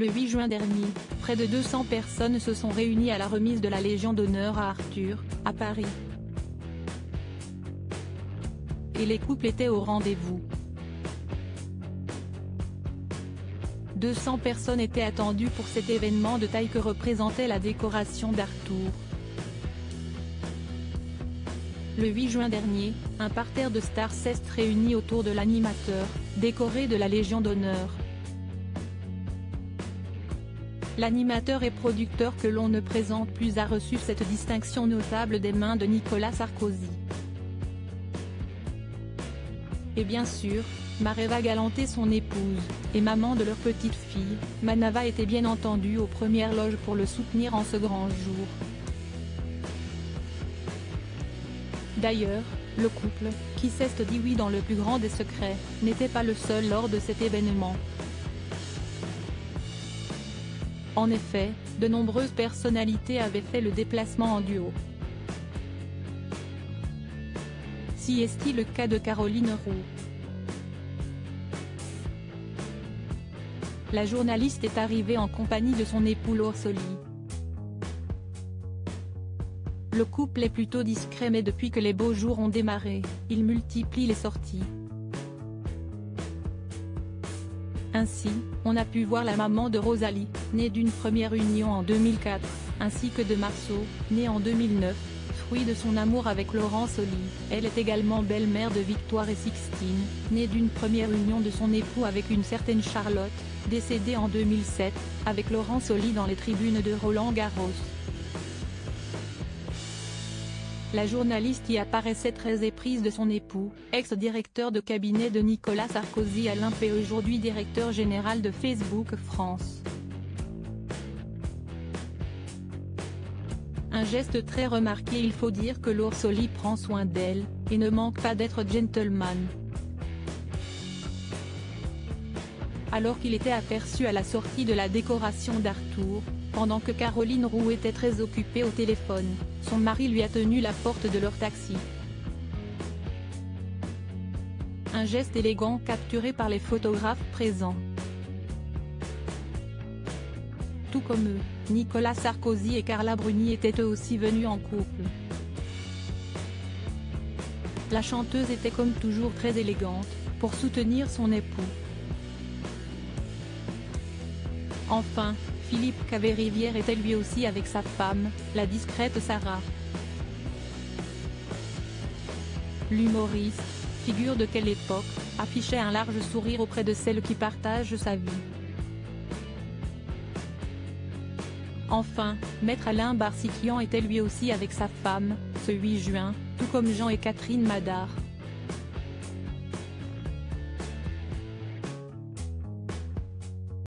Le 8 juin dernier, près de 200 personnes se sont réunies à la remise de la Légion d'honneur à Arthur, à Paris. Et les couples étaient au rendez-vous. 200 personnes étaient attendues pour cet événement de taille que représentait la décoration d'Arthur. Le 8 juin dernier, un parterre de stars s'est réuni autour de l'animateur, décoré de la Légion d'honneur. L'animateur et producteur que l'on ne présente plus a reçu cette distinction notable des mains de Nicolas Sarkozy. Et bien sûr, Maréva Galanté, son épouse, et maman de leur petite fille, Manava, était bien entendu aux premières loges pour le soutenir en ce grand jour. D'ailleurs, le couple, qui s'est dit oui dans le plus grand des secrets, n'était pas le seul lors de cet événement. En effet, de nombreuses personnalités avaient fait le déplacement en duo. Si est-il le cas de Caroline Roux. La journaliste est arrivée en compagnie de son époux Laure Soli. Le couple est plutôt discret, mais depuis que les beaux jours ont démarré, il multiplie les sorties. Ainsi, on a pu voir la maman de Rosalie, née d'une première union en 2004, ainsi que de Marceau, né en 2009, fruit de son amour avec Laurent Soli. Elle est également belle-mère de Victoire et Sixtine, née d'une première union de son époux avec une certaine Charlotte, décédée en 2007, avec Laurent Soli dans les tribunes de Roland-Garros. La journaliste y apparaissait très éprise de son époux, ex-directeur de cabinet de Nicolas Sarkozy, Alain P, aujourd'hui directeur général de Facebook France. Un geste très remarqué. Il faut dire que Laure Soli prend soin d'elle, et ne manque pas d'être gentleman. Alors qu'il était aperçu à la sortie de la décoration d'Arthur, pendant que Caroline Roux était très occupée au téléphone, son mari lui a tenu la porte de leur taxi. Un geste élégant capturé par les photographes présents. Tout comme eux, Nicolas Sarkozy et Carla Bruni étaient eux aussi venus en couple. La chanteuse était comme toujours très élégante, pour soutenir son époux. Enfin, Philippe Caverivière était lui aussi avec sa femme, la discrète Sarah. L'humoriste, figure de quelle époque, affichait un large sourire auprès de celle qui partage sa vie. Enfin, Maître Alain Barsikian était lui aussi avec sa femme, ce 8 juin, tout comme Jean et Catherine Madar.